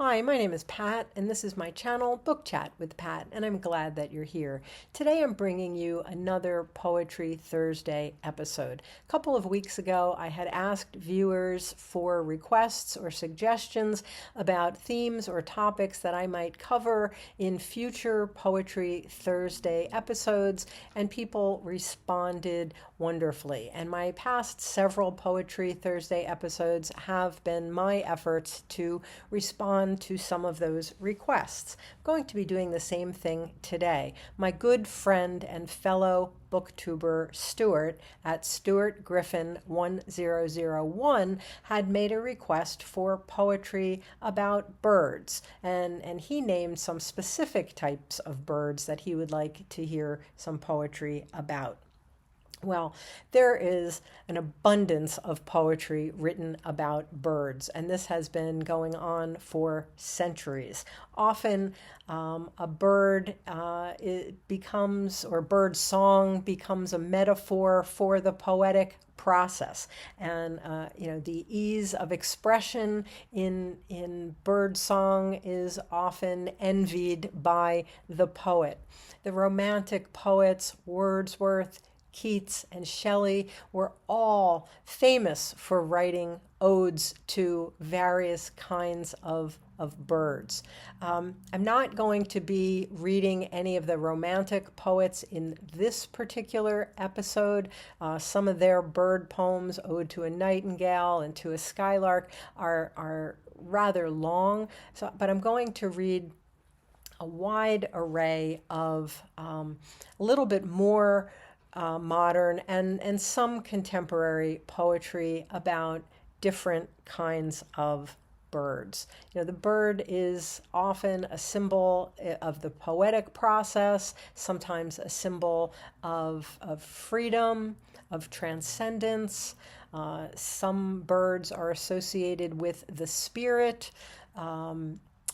Hi, my name is Pat, and this is my channel, Book Chat with Pat, and I'm glad that you're here. Today I'm bringing you another Poetry Thursday episode. A couple of weeks ago, I had asked viewers for requests or suggestions about themes or topics that I might cover in future Poetry Thursday episodes, and people responded wonderfully. And my past several Poetry Thursday episodes have been my efforts to respond to some of those requests. I'm going to be doing the same thing today. My good friend and fellow booktuber Stuart at Stuart Griffin 1001 had made a request for poetry about birds, and he named some specific types of birds that he would like to hear some poetry about. Well, there is an abundance of poetry written about birds, and this has been going on for centuries. Often, a bird or bird song becomes a metaphor for the poetic process, and the ease of expression in bird song is often envied by the poet. The Romantic poets Wordsworth, Keats, and Shelley were all famous for writing odes to various kinds of birds. I'm not going to be reading any of the Romantic poets in this particular episode. Some of their bird poems, Ode to a Nightingale and To a Skylark, are rather long, but I'm going to read a wide array of a little bit more modern and some contemporary poetry about different kinds of birds. The bird is often a symbol of the poetic process, sometimes a symbol of freedom, of transcendence. Some birds are associated with the spirit,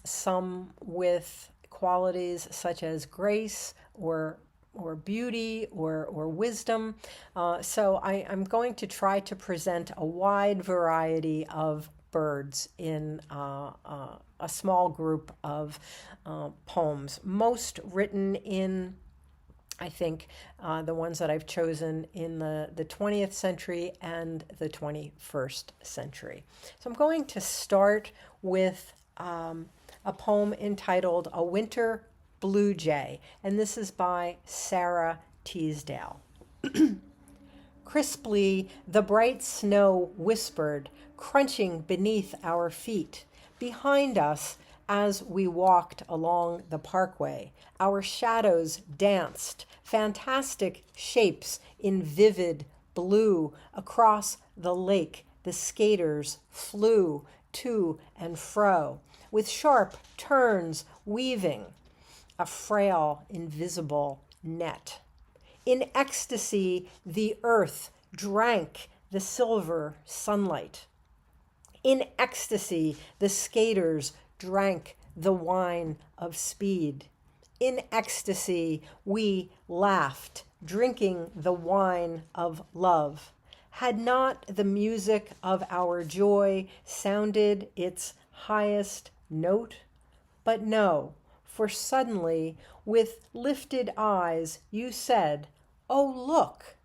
some with qualities such as grace or beauty or wisdom. So I'm going to try to present a wide variety of birds in a small group of poems, most written in, I think, the ones that I've chosen in the 20th century and the 21st century. So I'm going to start with a poem entitled A Winter Blue Jay, and this is by Sara Teasdale. Crisply, the bright snow whispered, crunching beneath our feet. Behind us, as we walked along the parkway, our shadows danced, fantastic shapes in vivid blue. Across the lake, the skaters flew to and fro, with sharp turns weaving a frail, invisible net. In ecstasy, the earth drank the silver sunlight. In ecstasy, the skaters drank the wine of speed. In ecstasy, we laughed, drinking the wine of love. Had not the music of our joy sounded its highest note? But no, for suddenly, with lifted eyes, you said, "Oh, look!"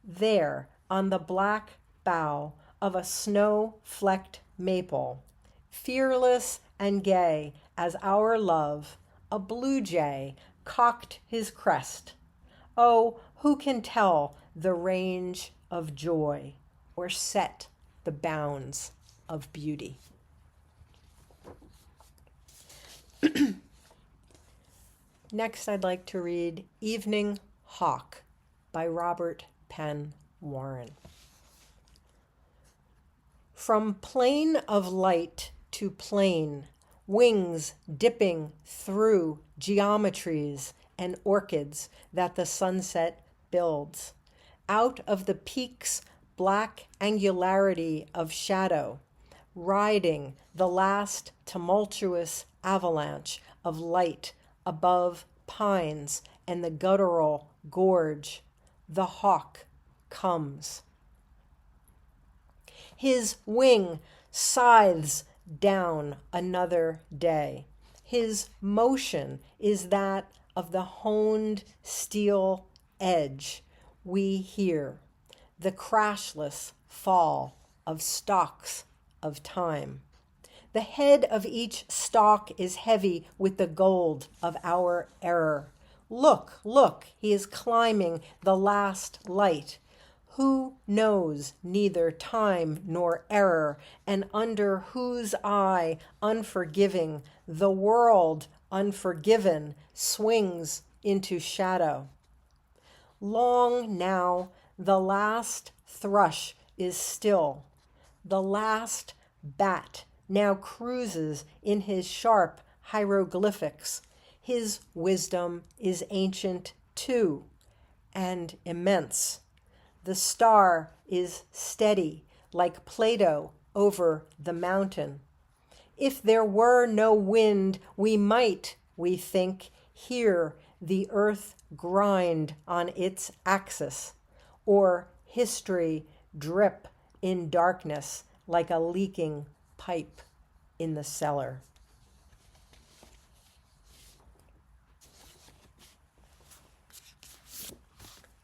There, on the black bough of a snow-flecked maple, fearless and gay as our love, a blue jay cocked his crest. Oh, who can tell the range of joy or set the bounds of beauty? Next, I'd like to read Evening Hawk by Robert Penn Warren. From plane of light to plane, wings dipping through geometries and orchids that the sunset builds. Out of the peak's black angularity of shadow, riding the last tumultuous avalanche of light above pines and the guttural gorge, the hawk comes. His wing scythes down another day. His motion is that of the honed steel edge we hear, the crashless fall of stalks of time. The head of each stalk is heavy with the gold of our error. Look, look, he is climbing the last light. Who knows neither time nor error, and under whose eye unforgiving the world unforgiven swings into shadow. Long now the last thrush is still. The last bat now cruises in his sharp hieroglyphics. His wisdom is ancient too, and immense. The star is steady, like Plato over the mountain. If there were no wind, we might, we think, hear the earth grind on its axis, or history drip in darkness like a leaking pipe in the cellar.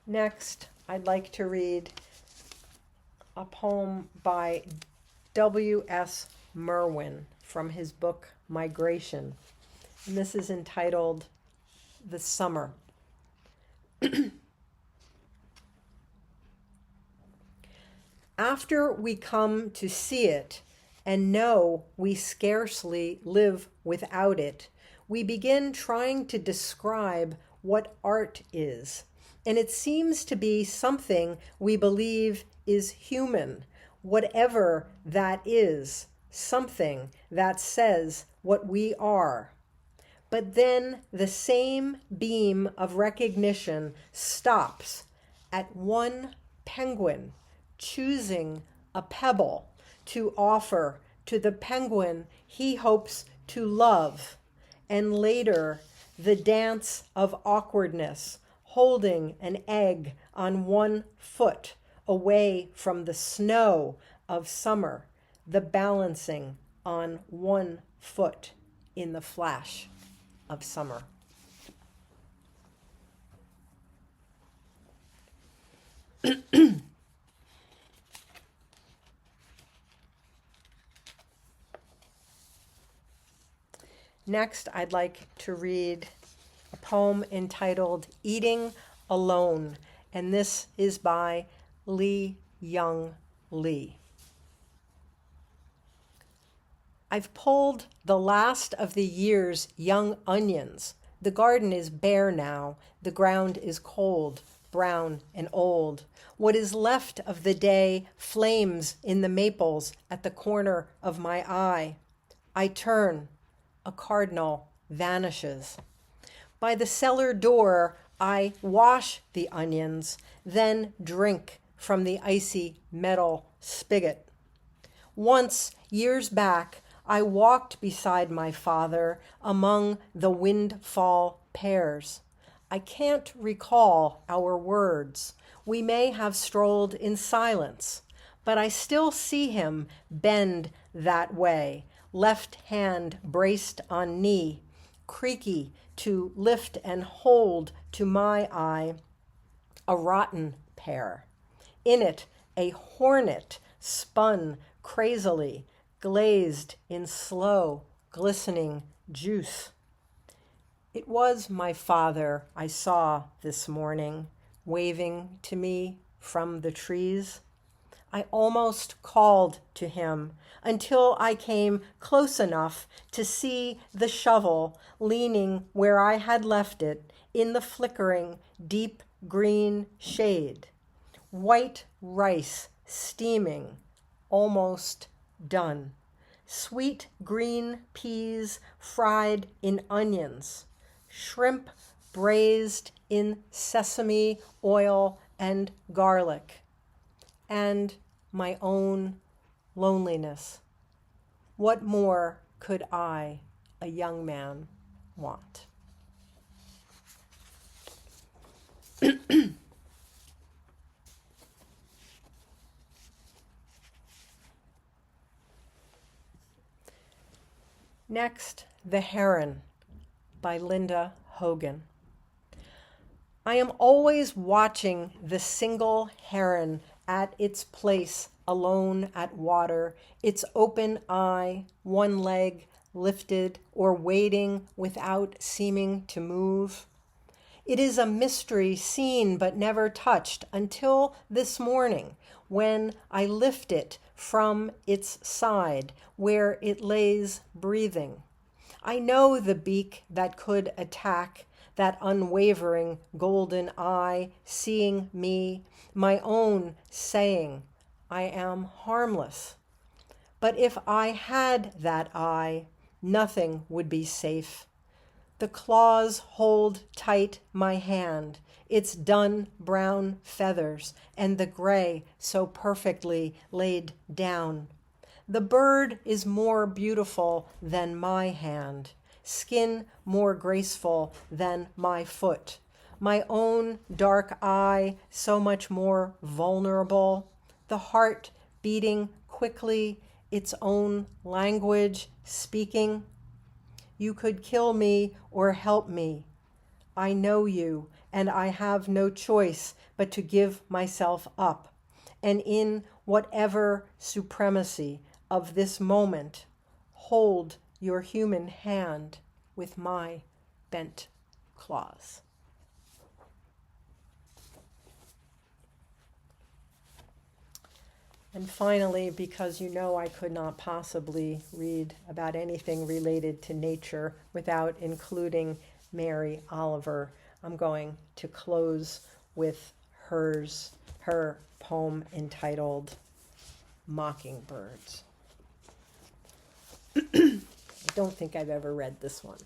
Next, I'd like to read a poem by W.S. Merwin from his book Migration. And this is entitled The Summer. After we come to see it and know we scarcely live without it, we begin trying to describe what art is. And it seems to be something we believe is human, whatever that is, something that says what we are. But then the same beam of recognition stops at one penguin choosing a pebble to offer to the penguin he hopes to love, and later the dance of awkwardness, holding an egg on one foot away from the snow of summer, the balancing on one foot in the flash of summer. Next, I'd like to read a poem entitled Eating Alone, and this is by Lee Young Lee. I've pulled the last of the year's young onions. The garden is bare now. The ground is cold, brown, and old. What is left of the day flames in the maples at the corner of my eye. I turn. A cardinal vanishes. By the cellar door, I wash the onions, then drink from the icy metal spigot. Once, years back, I walked beside my father among the windfall pears. I can't recall our words. We may have strolled in silence, but I still see him bend that way, left hand braced on knee, creaky to lift and hold to my eye a rotten pear. In it, a hornet spun crazily, glazed in slow, glistening juice. It was my father I saw this morning, waving to me from the trees. I almost called to him until I came close enough to see the shovel leaning where I had left it in the flickering, deep green shade. White rice steaming, almost done. Sweet green peas fried in onions. Shrimp braised in sesame oil and garlic. And my own loneliness. What more could I, a young man, want? Next, The Heron by Linda Hogan. I am always watching the single heron at its place alone at water, its open eye, one leg lifted or waiting without seeming to move. It is a mystery seen but never touched until this morning when I lift it from its side where it lays breathing. I know the beak that could attack, that unwavering golden eye seeing me, my own saying, I am harmless. But if I had that eye, nothing would be safe. The claws hold tight my hand, its dun brown feathers, and the gray so perfectly laid down. The bird is more beautiful than my hand, skin more graceful than my foot, my own dark eye so much more vulnerable, the heart beating quickly, its own language speaking. You could kill me or help me. I know you, and I have no choice but to give myself up. And in whatever supremacy of this moment, hold your human hand with my bent claws. And finally, because you know I could not possibly read about anything related to nature without including Mary Oliver, I'm going to close with her poem entitled Mockingbirds. I don't think I've ever read this one.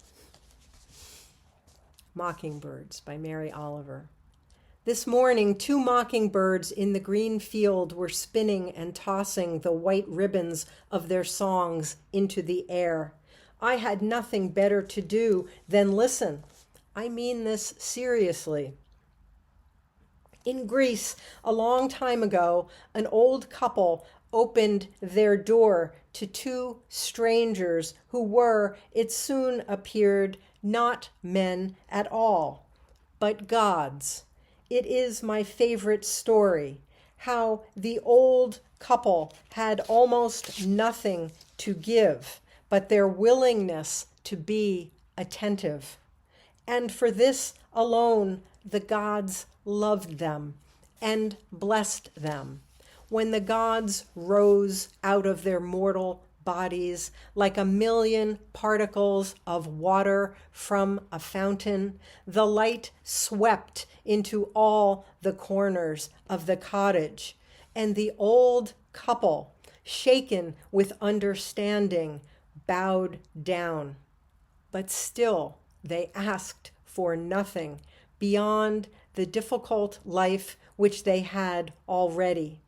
Mockingbirds by Mary Oliver. This morning, 2 mockingbirds in the green field were spinning and tossing the white ribbons of their songs into the air. I had nothing better to do than listen. I mean this seriously. In Greece, a long time ago, an old couple opened their door to 2 strangers who were, it soon appeared, not men at all, but gods. It is my favorite story, how the old couple had almost nothing to give, but their willingness to be attentive. And for this alone, the gods loved them and blessed them. When the gods rose out of their mortal bodies like 1,000,000 particles of water from a fountain, the light swept into all the corners of the cottage, and the old couple, shaken with understanding, bowed down. But still they asked for nothing beyond the difficult life which they had already.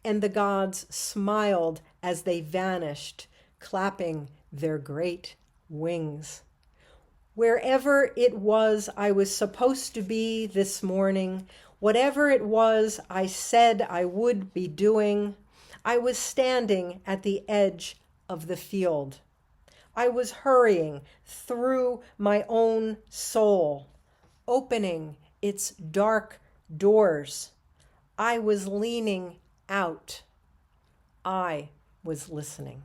And the gods smiled as they vanished, clapping their great wings. Wherever it was I was supposed to be this morning, whatever it was I said I would be doing, I was standing at the edge of the field. I was hurrying through my own soul, opening its dark doors. I was leaning out. I was listening.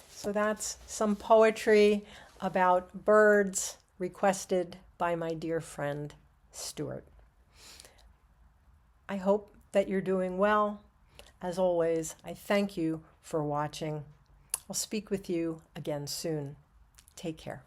So that's some poetry about birds requested by my dear friend Stuart. I hope that you're doing well. As always, I thank you for watching. I'll speak with you again soon. Take care.